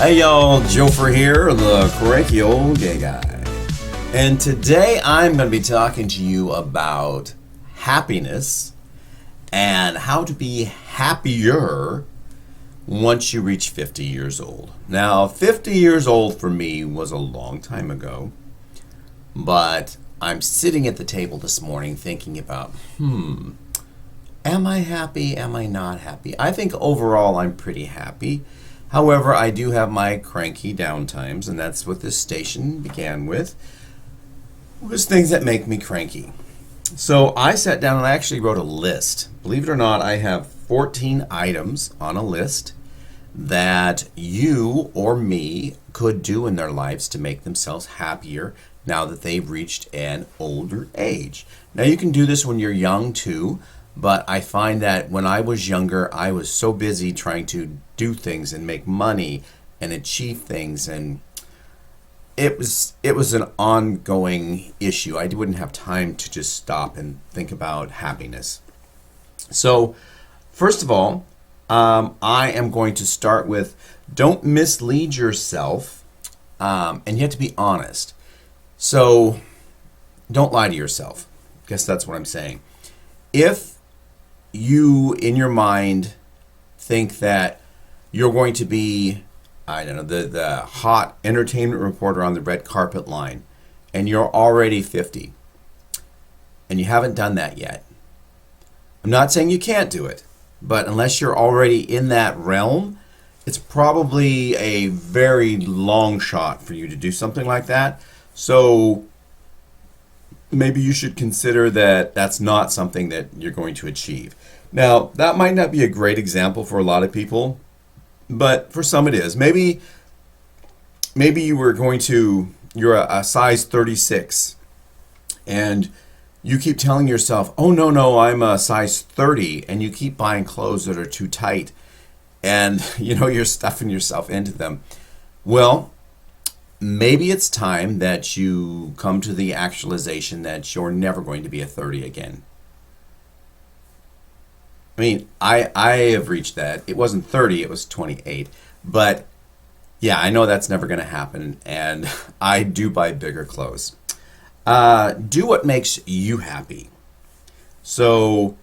Hey y'all, Joefer here, the Cranky Old Gay Guy. And today I'm going to be talking to you about happiness and how to be happier once you reach 50 years old. Now, 50 years old for me was a long time ago, but I'm sitting at the table this morning thinking about, am I happy? Am I not happy? I think overall I'm pretty happy. However, I do have my cranky downtimes, and that's what this station began with, was things that make me cranky. So I sat down and I actually wrote a list. Believe it or not, I have 14 items on a list that you or me could do in their lives to make themselves happier now that they've reached an older age. Now you can do this when you're young too, but I find that when I was younger, I was so busy trying to do things and make money and achieve things, and it was an ongoing issue. I wouldn't have time to just stop and think about happiness. So, first of all, I am going to start with don't mislead yourself, and you have to be honest. So, don't lie to yourself. I guess that's what I'm saying. If you, in your mind, think that you're going to be, I don't know, the hot entertainment reporter on the red carpet line, and you're already 50, and you haven't done that yet. I'm not saying you can't do it, but unless you're already in that realm, it's probably a very long shot for you to do something like that. So maybe you should consider that that's not something that you're going to achieve. Now, that might not be a great example for a lot of people, but for some it is. Maybe you're a size 36, and you keep telling yourself, oh, no, I'm a size 30, and you keep buying clothes that are too tight, and you're stuffing yourself into them. Well, maybe it's time that you come to the actualization that you're never going to be a 30 again. I mean, I have reached that. It wasn't 30, it was 28. But yeah, I know that's never going to happen, and I do buy bigger clothes. Do what makes you happy. So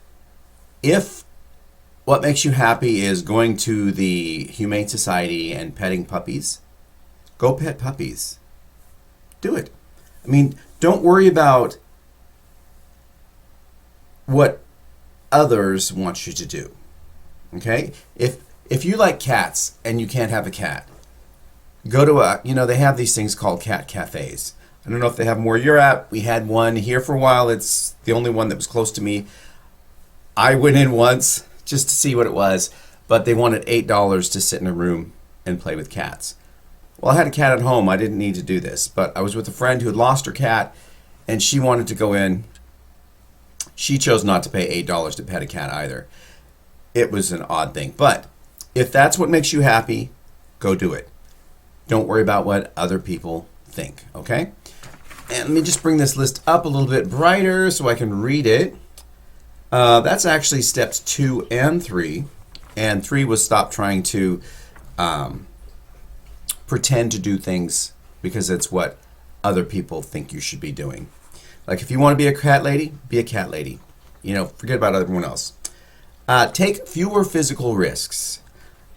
if what makes you happy is going to the Humane Society and petting puppies, go pet puppies. Do it. I mean, don't worry about what others want you to do. Okay? If you like cats and you can't have a cat, go to they have these things called cat cafes. I don't know if they have them where you're at. We had one here for a while. It's the only one that was close to me. I went in once just to see what it was, but they wanted $8 to sit in a room and play with cats. Well, I had a cat at home. I didn't need to do this, but I was with a friend who had lost her cat, and she wanted to go in. She chose not to pay $8 to pet a cat either. It was an odd thing. But if that's what makes you happy, go do it. Don't worry about what other people think, okay? And let me just bring this list up a little bit brighter so I can read it. That's actually steps 2 and 3. And 3 was stop trying to pretend to do things because it's what other people think you should be doing. Like if you want to be a cat lady, be a cat lady. Forget about everyone else. Take fewer physical risks.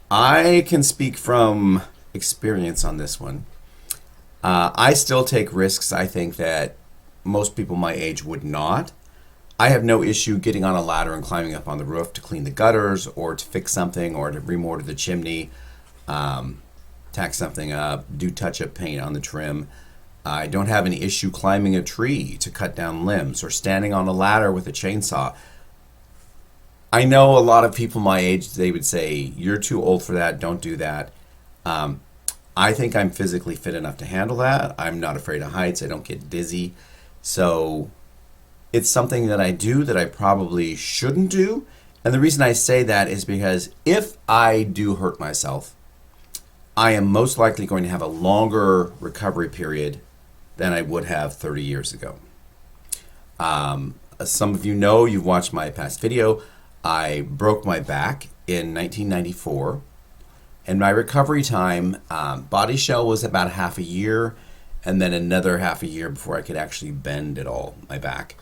I can speak from experience on this one. I still take risks I think that most people my age would not. I have no issue getting on a ladder and climbing up on the roof to clean the gutters or to fix something or to remortar the chimney, tack something up, do touch-up paint on the trim. I don't have any issue climbing a tree to cut down limbs or standing on a ladder with a chainsaw. I know a lot of people my age, they would say, you're too old for that, don't do that. I think I'm physically fit enough to handle that. I'm not afraid of heights. I don't get dizzy. So it's something that I do that I probably shouldn't do. And the reason I say that is because if I do hurt myself, I am most likely going to have a longer recovery period than I would have 30 years ago. As some of you know, you've watched my past video, I broke my back in 1994 And my recovery time, Body Shell was about half a year, and then another half a year before I could actually bend at all, my back.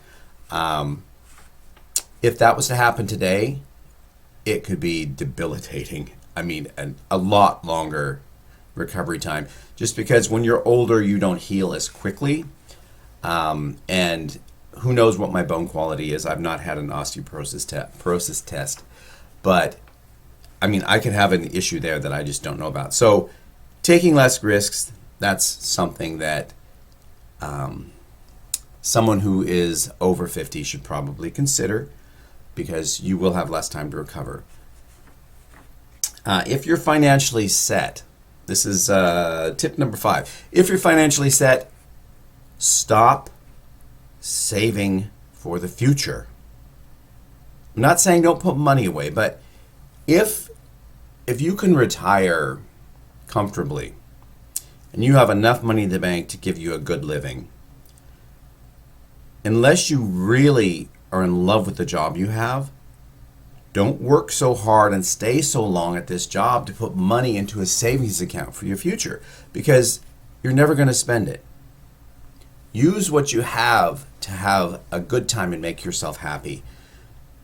If that was to happen today, it could be debilitating. I mean, a lot longer recovery time, just because when you're older, you don't heal as quickly. And who knows what my bone quality is. I've not had an osteoporosis test, but I mean, I could have an issue there that I just don't know about. So taking less risks, that's something that someone who is over 50 should probably consider, because you will have less time to recover. If you're financially set, this is tip number 5. If you're financially set, stop saving for the future. I'm not saying don't put money away, but if you can retire comfortably and you have enough money in the bank to give you a good living, unless you really are in love with the job you have, don't work so hard and stay so long at this job to put money into a savings account for your future, because you're never going to spend it. Use what you have to have a good time and make yourself happy.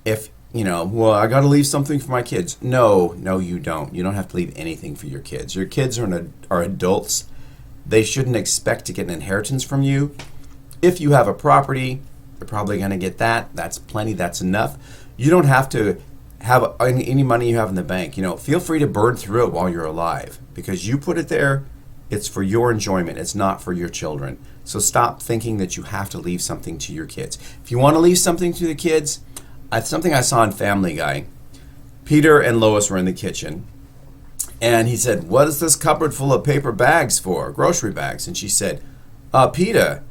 If, well, I got to leave something for my kids. No, you don't. You don't have to leave anything for your kids. Your kids are adults. They shouldn't expect to get an inheritance from you. If you have a property, you're probably going to get that. That's plenty. That's enough. You don't have to have any money you have in the bank. Feel free to burn through it while you're alive, because you put it there. It's for your enjoyment. It's not for your children. So stop thinking that you have to leave something to your kids. If you want to leave something to the kids, something I saw in Family Guy, Peter and Lois were in the kitchen, and he said, "What is this cupboard full of paper bags for, grocery bags?" And she said, "Peter,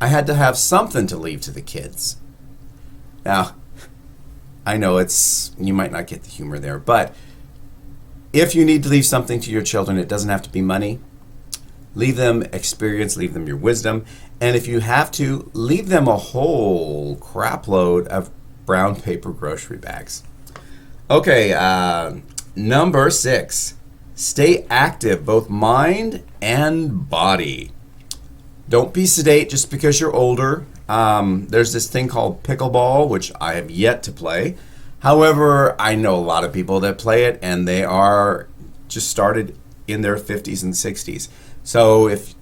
I had to have something to leave to the kids." Now, I know you might not get the humor there, but if you need to leave something to your children, it doesn't have to be money. Leave them experience, leave them your wisdom, and if you have to, leave them a whole crap load of brown paper grocery bags. Okay, number 6, stay active, both mind and body. Don't be sedate just because you're older. There's this thing called pickleball, which I have yet to play. However, I know a lot of people that play it, and they are just started in their 50s and 60s. So if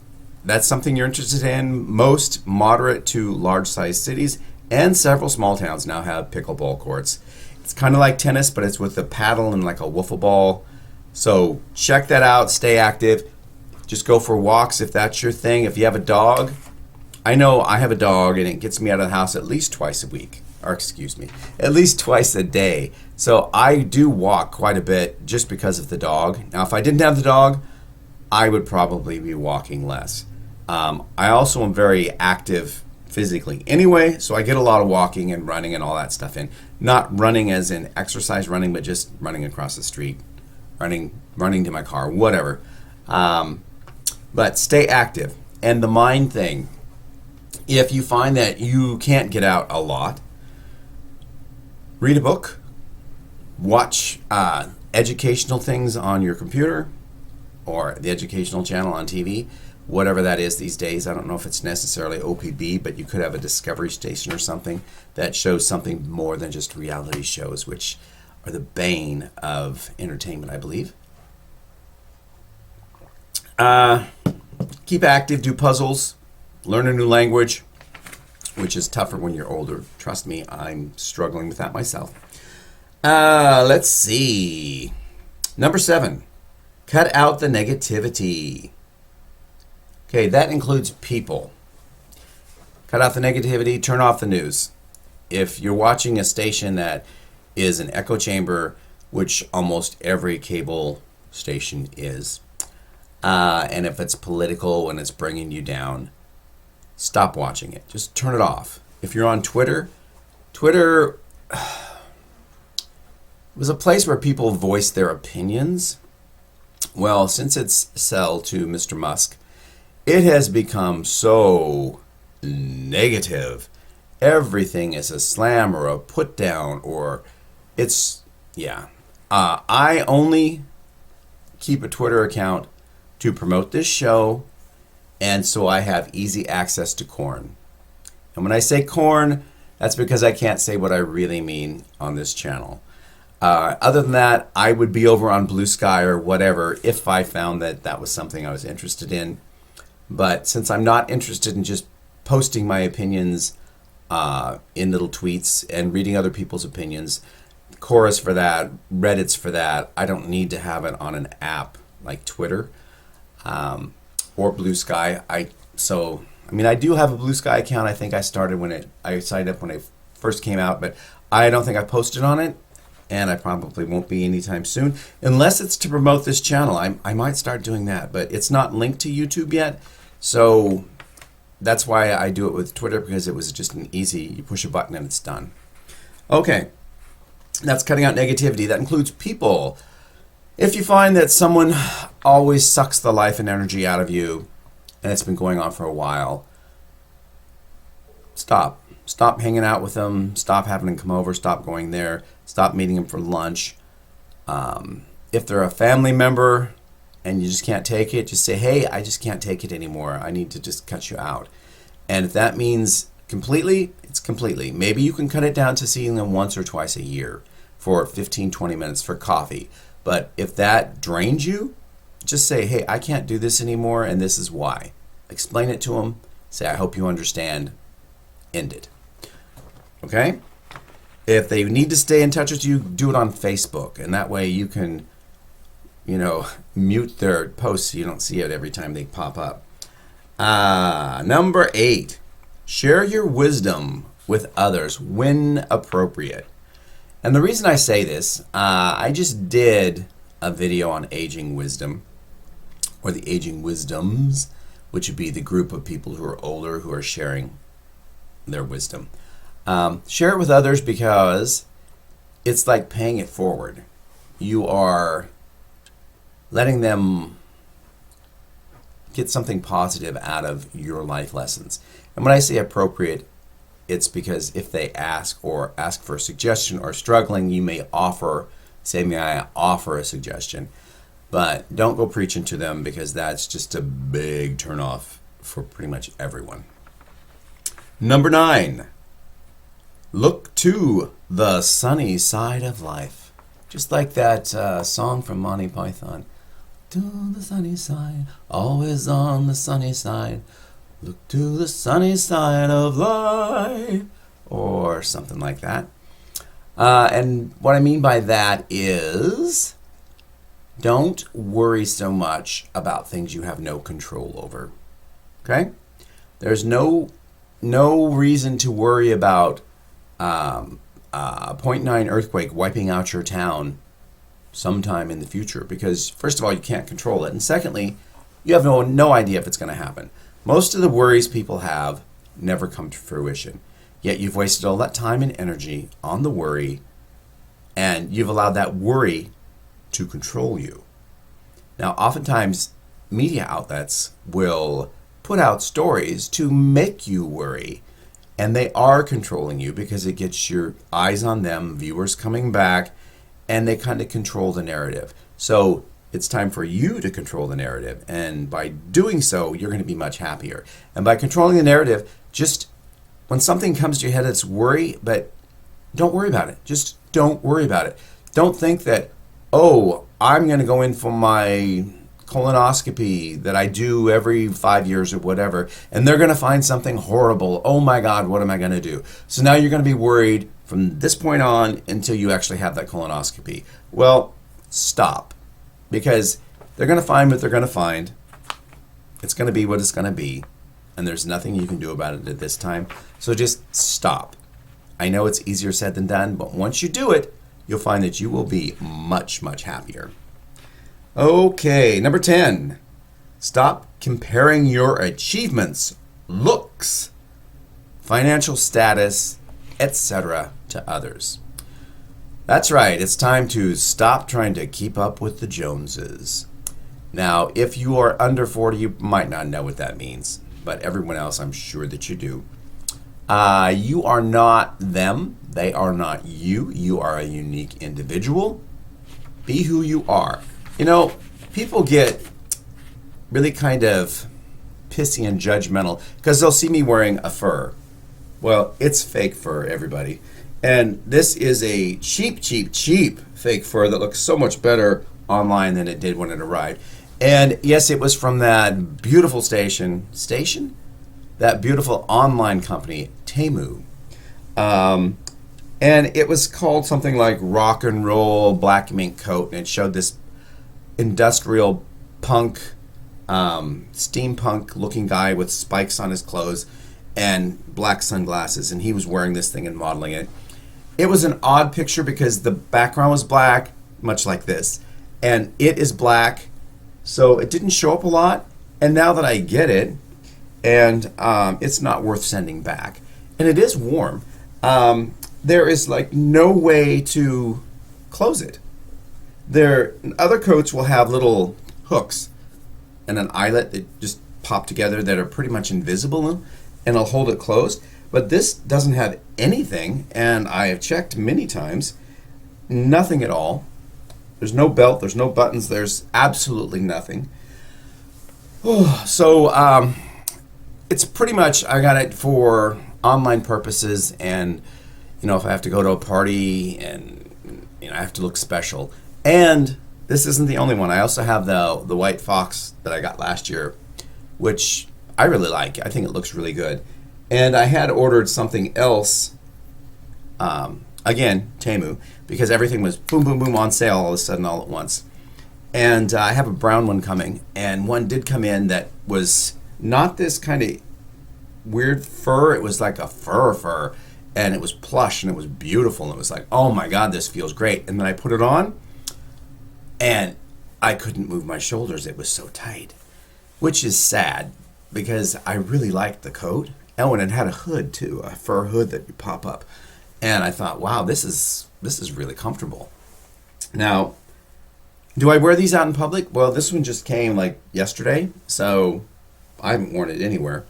that's something you're interested in, most moderate to large-sized cities and several small towns now have pickleball courts. It's kind of like tennis, but it's with a paddle and like a wiffle ball. So check that out. Stay active. Just go for walks if that's your thing. If you have a dog, I know I have a dog, and it gets me out of the house at least twice a week. Or excuse me, at least twice a day. So I do walk quite a bit just because of the dog. Now, if I didn't have the dog, I would probably be walking less. I also am very active physically anyway, so I get a lot of walking and running and all that stuff in. Not running as in exercise running, but just running across the street, running to my car, whatever. But stay active. And the mind thing, if you find that you can't get out a lot, read a book, watch educational things on your computer or the educational channel on TV, whatever that is these days. I don't know if it's necessarily OPB, but you could have a Discovery Station or something that shows something more than just reality shows, which are the bane of entertainment, I believe. Keep active, do puzzles, learn a new language, which is tougher when you're older. Trust me, I'm struggling with that myself. Let's see. Number 7, cut out the negativity. Okay, that includes people. Cut out the negativity, turn off the news. If you're watching a station that is an echo chamber, which almost every cable station is, and if it's political and it's bringing you down, stop watching it. Just turn it off. If you're on Twitter was a place where people voiced their opinions. Well, since it's sell to Mr. Musk, it has become so negative. Everything is a slam or a put down, or it's, yeah. I only keep a Twitter account to promote this show, and so I have easy access to corn. And when I say corn, that's because I can't say what I really mean on this channel. Other than that, I would be over on Blue Sky or whatever if I found that that was something I was interested in. But since I'm not interested in just posting my opinions in little tweets and reading other people's opinions, Quora's for that, Reddit's for that. I don't need to have it on an app like Twitter or Blue Sky. I do have a Blue Sky account. I think I signed up when it first came out, but I don't think I posted on it, and I probably won't be anytime soon, unless it's to promote this channel. I might start doing that, but it's not linked to YouTube yet, so that's why I do it with Twitter, because it was just an easy, you push a button and it's done. Okay, that's cutting out negativity. That includes people. If you find that someone always sucks the life and energy out of you, and it's been going on for a while, stop. Stop hanging out with them. Stop having them come over. Stop going there. Stop meeting them for lunch. If they're a family member and you just can't take it, just say, hey, I just can't take it anymore. I need to just cut you out. And if that means completely, it's completely. Maybe you can cut it down to seeing them once or twice a year for 15, 20 minutes for coffee. But if that drains you, just say, hey, I can't do this anymore, and this is why. Explain it to them. Say, I hope you understand. End it. Okay? If they need to stay in touch with you, do it on Facebook, and that way you can, mute their posts so you don't see it every time they pop up. Number 8, share your wisdom with others when appropriate. And the reason I say this, I just did a video on aging wisdom, or the aging wisdoms, which would be the group of people who are older who are sharing their wisdom. Share it with others because it's like paying it forward. You are letting them get something positive out of your life lessons. And when I say appropriate, it's because if they ask for a suggestion or struggling, you may say, may I offer a suggestion. But don't go preaching to them, because that's just a big turnoff for pretty much everyone. Number 9, look to the sunny side of life. Just like that song from Monty Python. To the sunny side, always on the sunny side. Look to the sunny side of life. Or something like that. And what I mean by that is, don't worry so much about things you have no control over. Okay? There's no reason to worry about a 0.9 earthquake wiping out your town sometime in the future, because first of all, you can't control it, and secondly, you have no idea if it's going to happen. Most of the worries people have never come to fruition, yet you've wasted all that time and energy on the worry, and you've allowed that worry to control you. Now, oftentimes, media outlets will put out stories to make you worry, and they are controlling you because it gets your eyes on them, viewers coming back, and they kind of control the narrative. So it's time for you to control the narrative, and by doing so, you're going to be much happier. And by controlling the narrative, just when something comes to your head, it's worry, but don't worry about it. Just don't worry about it. Don't think that, oh, I'm going to go in for my colonoscopy that I do every 5 years or whatever, and they're going to find something horrible. Oh my God, what am I going to do? So now you're going to be worried from this point on until you actually have that colonoscopy. Well, stop. Because they're going to find what they're going to find. It's going to be what it's going to be. And there's nothing you can do about it at this time. So just stop. I know it's easier said than done, but once you do it, you'll find that you will be much, much happier. Okay, number 10. Stop comparing your achievements, looks, financial status, etc. to others. That's right, it's time to stop trying to keep up with the Joneses. Now, if you are under 40, you might not know what that means, but everyone else, I'm sure that you do. You are not them. They are not you. You are a unique individual. Be who you are. You know, people get really kind of pissy and judgmental because they'll see me wearing a fur. Well, it's fake fur, everybody. And this is a cheap fake fur that looks so much better online than it did when it arrived. And yes, it was from that beautiful station? That beautiful online company, Temu. And it was called something like Rock and Roll Black Mink Coat, and it showed this industrial punk, steampunk looking guy with spikes on his clothes and black sunglasses, and he was wearing this thing and modeling it. It was an odd picture because the background was black, much like this, and it is black, so it didn't show up a lot. And now that I get it, and it's not worth sending back, and it is warm, there is like no way to close it. Other coats will have little hooks and an eyelet that just pop together that are pretty much invisible, and it'll hold it closed. But this doesn't have anything, and I have checked many times, nothing at all. There's no belt, there's no buttons, there's absolutely nothing. So it's pretty much, I got it for online purposes, and if I have to go to a party and I have to look special. And this isn't the only one. I also have the white fox that I got last year, which I really like. I think it looks really good. And I had ordered something else, again, Temu, because everything was boom, boom, boom on sale all of a sudden, all at once. And I have a brown one coming, and one did come in that was not this kind of weird fur. It was like a fur, and it was plush, and it was beautiful, and it was like, oh my God, this feels great. And then I put it on, and I couldn't move my shoulders. It was so tight, which is sad because I really liked the coat. Oh, and it had a hood too, a fur hood that you pop up. And I thought, wow, this is really comfortable. Now, do I wear these out in public? Well, this one just came like yesterday, so I haven't worn it anywhere.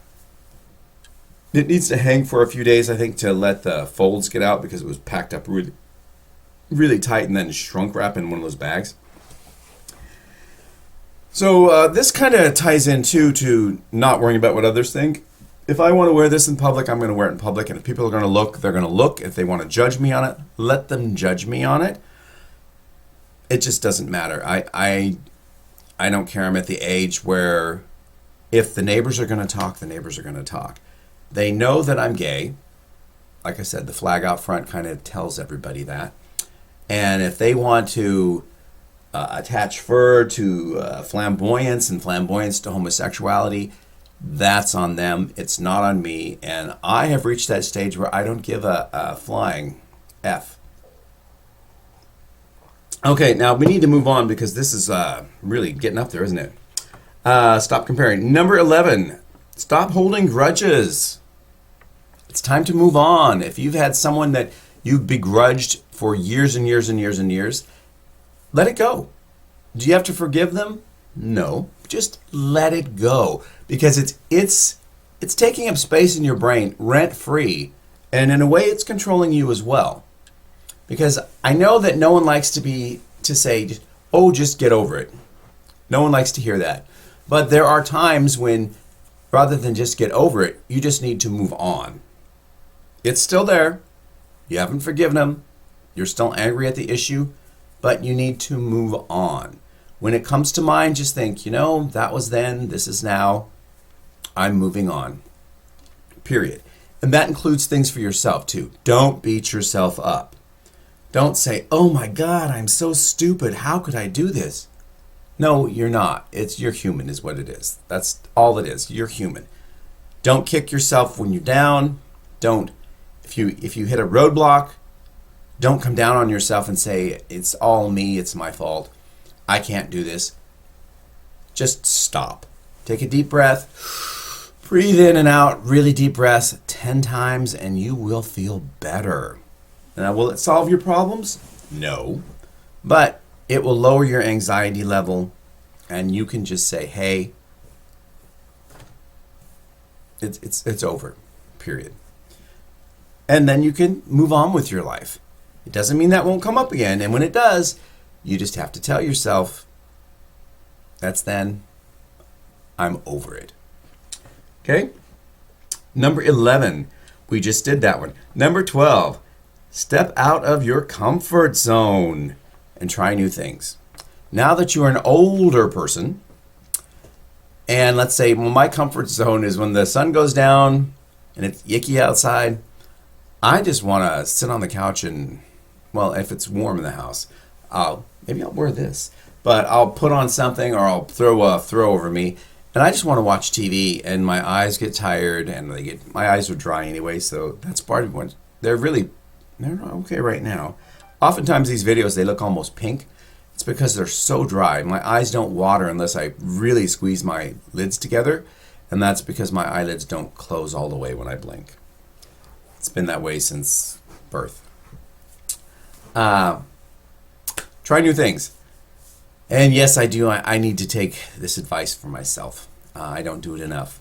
It needs to hang for a few days, I think, to let the folds get out because it was packed up really, really tight and then shrunk wrap in one of those bags. So this kind of ties in too to not worrying about what others think. If I want to wear this in public, I'm going to wear it in public. And if people are going to look, they're going to look. If they want to judge me on it, let them judge me on it. It just doesn't matter. I don't care. I'm at the age where if the neighbors are going to talk, the neighbors are going to talk. They know that I'm gay. Like I said, the flag out front kind of tells everybody that. And if they want to attach fur to flamboyance and flamboyance to homosexuality, that's on them. It's not on me. And I have reached that stage where I don't give a flying F. Okay, now we need to move on because this is really getting up there, isn't it? Stop comparing. Number 11, stop holding grudges. It's time to move on. If you've had someone that you've begrudged for years and years and years and years, let it go. Do you have to forgive them? No, just let it go because it's taking up space in your brain rent-free, and in a way it's controlling you as well. Because I know that no one likes to say, oh, just get over it. No one likes to hear that. But there are times when rather than just get over it, you just need to move on. It's still there. You haven't forgiven them. You're still angry at the issue, but you need to move on. When it comes to mind, just think, that was then, this is now. I'm moving on. Period. And that includes things for yourself too. Don't beat yourself up. Don't say, oh my God, I'm so stupid. How could I do this? No, you're not. You're human is what it is. That's all it is. You're human. Don't kick yourself when you're down. If you hit a roadblock, don't come down on yourself and say, it's all me, it's my fault. I can't do this. Just stop. Take a deep breath. Breathe in and out, really deep breaths 10 times, and you will feel better. Now, will it solve your problems? No. But it will lower your anxiety level, and you can just say, hey, it's over, period. And then you can move on with your life. It doesn't mean that won't come up again, and when it does, you just have to tell yourself, That's then. I'm over it. Okay? Number 11. We just did that one. Number 12. Step out of your comfort zone and try new things. Now that you're an older person, and let's say, well, my comfort zone is when the sun goes down and it's icky outside, I just want to sit on the couch and, well, if it's warm in the house, maybe I'll wear this, but I'll put on something or I'll throw a throw over me, and I just want to watch TV, and my eyes get tired, and my eyes are dry anyway, so that's part of what they're not okay right now. Oftentimes these videos, they look almost pink. It's because they're so dry. My eyes don't water unless I really squeeze my lids together, and that's because my eyelids don't close all the way when I blink. It's been that way since birth. Try new things. And yes, I do. I need to take this advice for myself. I don't do it enough.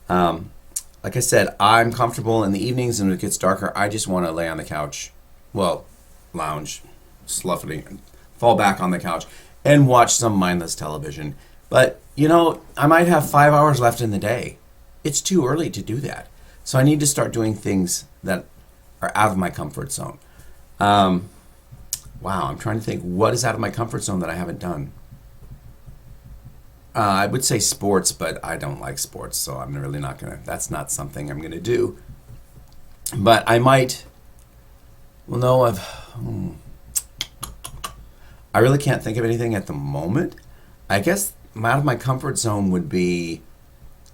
Like I said, I'm comfortable in the evenings, and when it gets darker, I just want to lay on the couch, lounge, sluffily, fall back on the couch, and watch some mindless television. But, I might have 5 hours left in the day. It's too early to do that. So I need to start doing things that are out of my comfort zone. Wow, I'm trying to think, what is out of my comfort zone that I haven't done? I would say sports, but I don't like sports, so I'm really not that's not something I'm going to do. But I might, I really can't think of anything at the moment. I guess out of my comfort zone would be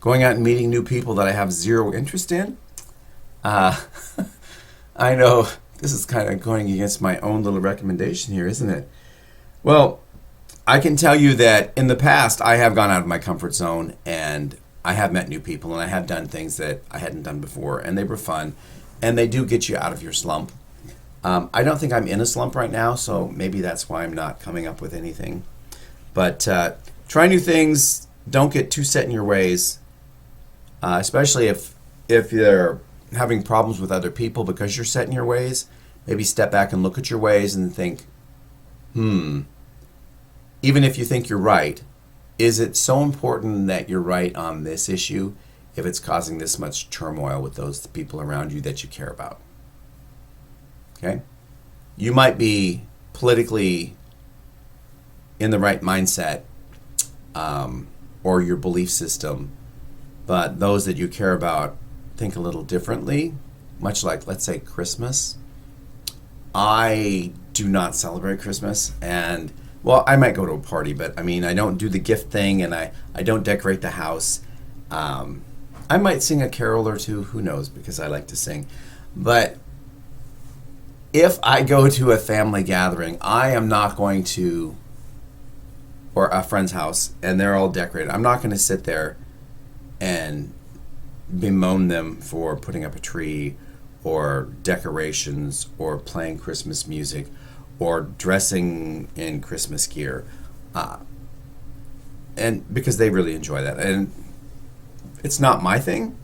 going out and meeting new people that I have zero interest in. I know this is kind of going against my own little recommendation here, isn't it? Well, I can tell you that in the past, I have gone out of my comfort zone, and I have met new people, and I have done things that I hadn't done before, and they were fun, and they do get you out of your slump. I don't think I'm in a slump right now, so maybe that's why I'm not coming up with anything. But try new things. Don't get too set in your ways, especially if you're having problems with other people because you're set in your ways. Maybe step back and look at your ways and think, even if you think you're right, is it so important that you're right on this issue if it's causing this much turmoil with those people around you that you care about? Okay? You might be politically in the right mindset or your belief system, but those that you care about think a little differently, much like, let's say, Christmas. I do not celebrate Christmas, and I might go to a party, but I don't do the gift thing, and I don't decorate the house. I might sing a carol or two, who knows, because I like to sing. But if I go to a family gathering, I am not going to, or a friend's house, and they're all decorated, I'm not going to sit there and bemoan them for putting up a tree or decorations or playing Christmas music or dressing in Christmas gear, and because they really enjoy that. And it's not my thing,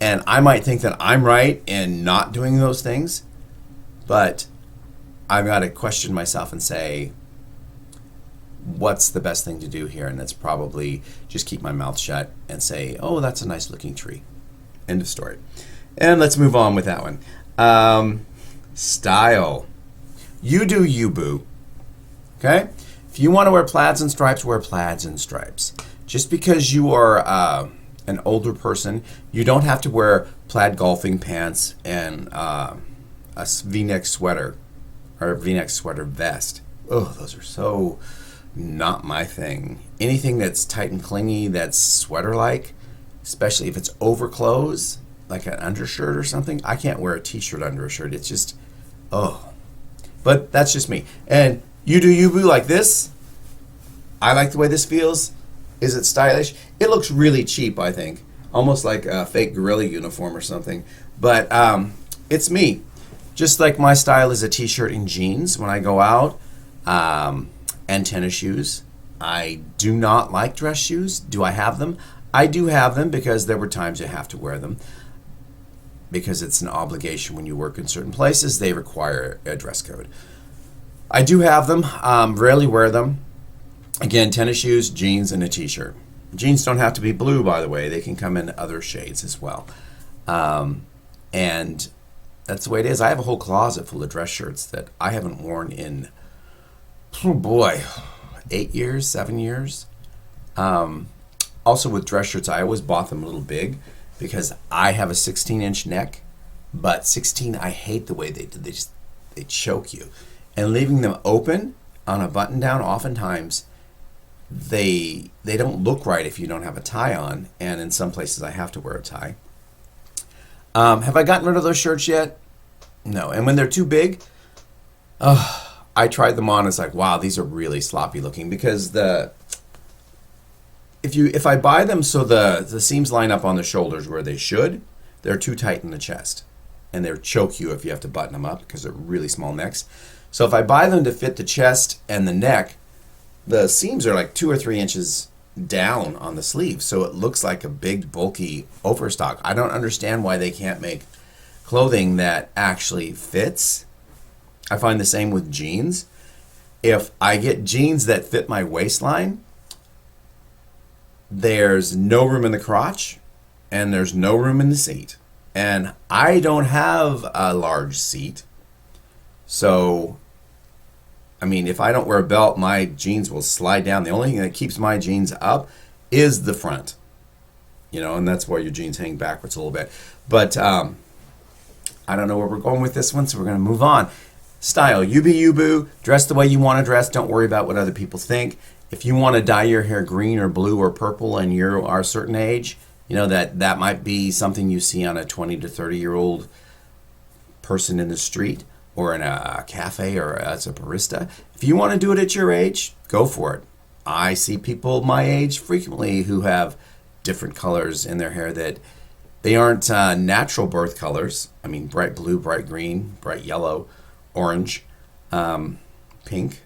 and I might think that I'm right in not doing those things, but I've got to question myself and say, what's the best thing to do here? And that's probably just keep my mouth shut and say, oh, that's a nice looking tree. End of story. And let's move on with that one. Style. You do you, boo. Okay? If you want to wear plaids and stripes, wear plaids and stripes. Just because you are an older person, you don't have to wear plaid golfing pants and a V-neck sweater or a V-neck sweater vest. Oh, those are so not my thing. Anything that's tight and clingy, that's sweater-like, especially if it's over clothes, like an undershirt or something. I can't wear a t-shirt under a shirt. It's just, But that's just me. And you do you, boo, like this. I like the way this feels. Is it stylish? It looks really cheap, I think. Almost like a fake gorilla uniform or something. But it's me. Just like my style is a t-shirt and jeans when I go out. And tennis shoes. I do not like dress shoes. Do I have them? I do have them because there were times you have to wear them. Because it's an obligation when you work in certain places. They require a dress code. I do have them. Rarely wear them. Again, tennis shoes, jeans, and a t-shirt. Jeans don't have to be blue, by the way. They can come in other shades as well. And that's the way it is. I have a whole closet full of dress shirts that I haven't worn in, oh boy, 8 years, 7 years. Also with dress shirts, I always bought them a little big because I have a 16-inch neck, but 16, I hate the way they do. They choke you. And leaving them open on a button down, oftentimes they don't look right if you don't have a tie on, and in some places I have to wear a tie. Have I gotten rid of those shirts yet? No. And when they're too big, I tried them on. It's like, wow, these are really sloppy looking because if I buy them so the seams line up on the shoulders where they should, they're too tight in the chest, and they'll choke you if you have to button them up because they're really small necks. So if I buy them to fit the chest and the neck, the seams are like 2 or 3 inches down on the sleeve, so it looks like a big bulky overstock. I don't understand why they can't make clothing that actually fits. I find the same with jeans. If I get jeans that fit my waistline, there's no room in the crotch and there's no room in the seat, and I don't have a large seat, so I mean, if I don't wear a belt, my jeans will slide down. The only thing that keeps my jeans up is the front, and that's why your jeans hang backwards a little bit. But I don't know where we're going with this one, so we're going to move on. Style, you be you, boo. Dress the way you want to dress. Don't worry about what other people think. If you want to dye your hair green or blue or purple and you are a certain age, that might be something you see on a 20 to 30-year-old person in the street, or in a cafe, or as a barista. If you want to do it at your age, go for it. I see people my age frequently who have different colors in their hair that they aren't natural birth colors. I mean, bright blue, bright green, bright yellow, orange, pink.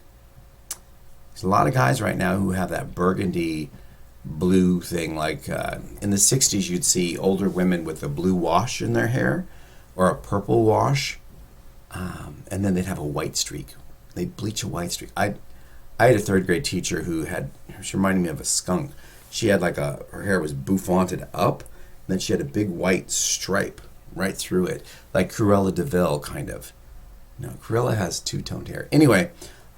There's a lot of guys right now who have that burgundy blue thing. Like in the 60s, you'd see older women with a blue wash in their hair or a purple wash. And then they'd have a white streak. They'd bleach a white streak. I had a third grade teacher she reminded me of a skunk. She had her hair was bouffanted up, and then she had a big white stripe right through it, like Cruella de Vil kind of. No, Cruella has two-toned hair. Anyway,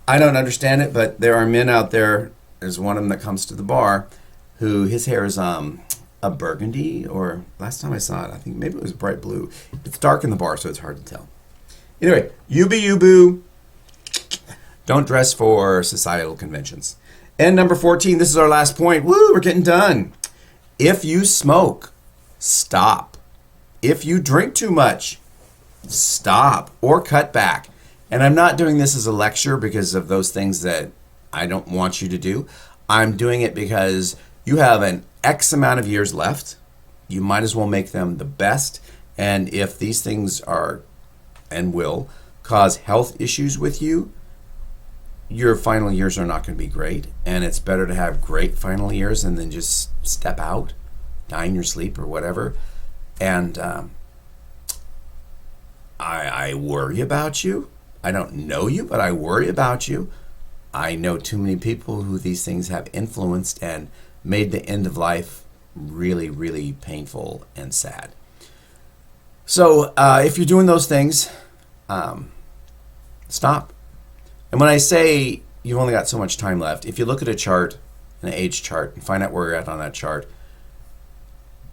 I don't understand it, but there are men out there. There's one of them that comes to the bar who his hair is a burgundy, or last time I saw it, I think maybe it was bright blue. It's dark in the bar, so it's hard to tell. Anyway, you be you, boo. Don't dress for societal conventions. And number 14, this is our last point. Woo, we're getting done. If you smoke, stop. If you drink too much, stop or cut back. And I'm not doing this as a lecture because of those things that I don't want you to do. I'm doing it because you have an X amount of years left. You might as well make them the best. And if these things are and will cause health issues with you, your final years are not going to be great. And it's better to have great final years and then just step out, die in your sleep or whatever. And I worry about you. I don't know you, but I worry about you. I know too many people who these things have influenced and made the end of life really, really painful and sad. So if you're doing those things, stop. And when I say you've only got so much time left, if you look at a chart, an age chart, and find out where you're at on that chart,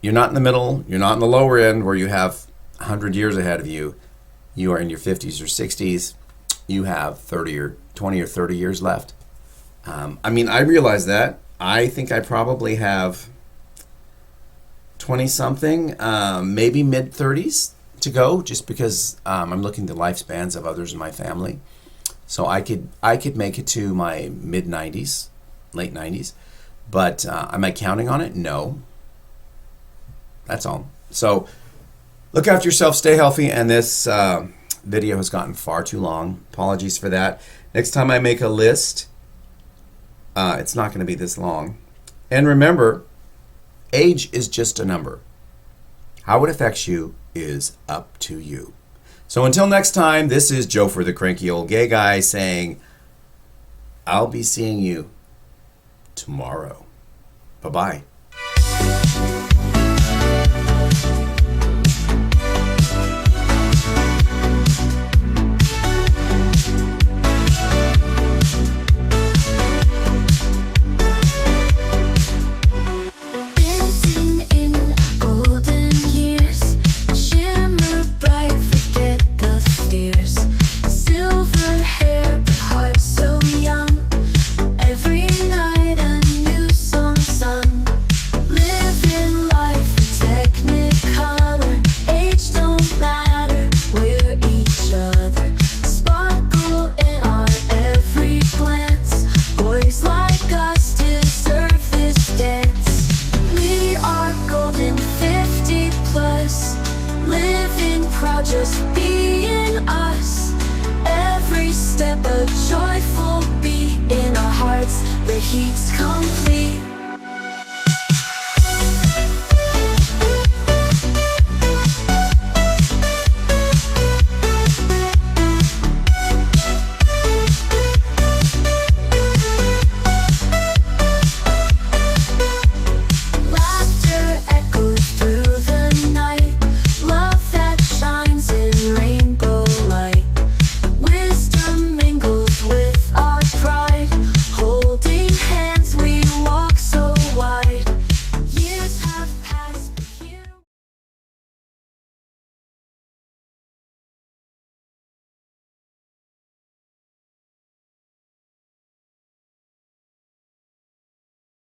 you're not in the middle, you're not in the lower end where you have 100 years ahead of you. You are in your 50s or 60s. You have 30 or 20 or 30 years left. I realize that. I think I probably have 20-something, maybe mid-30s to go, just because I'm looking at the lifespans of others in my family. So I could make it to my mid-90s, late 90s. But am I counting on it? No. That's all. So look after yourself, stay healthy, and this video has gotten far too long. Apologies for that. Next time I make a list, it's not going to be this long. And remember, age is just a number. How it affects you is up to you. So until next time, this is Joefer, the Cranky Old Gay Guy, saying, I'll be seeing you tomorrow. Bye-bye. Just being us, every step a joyful beat in our hearts, the heat's complete.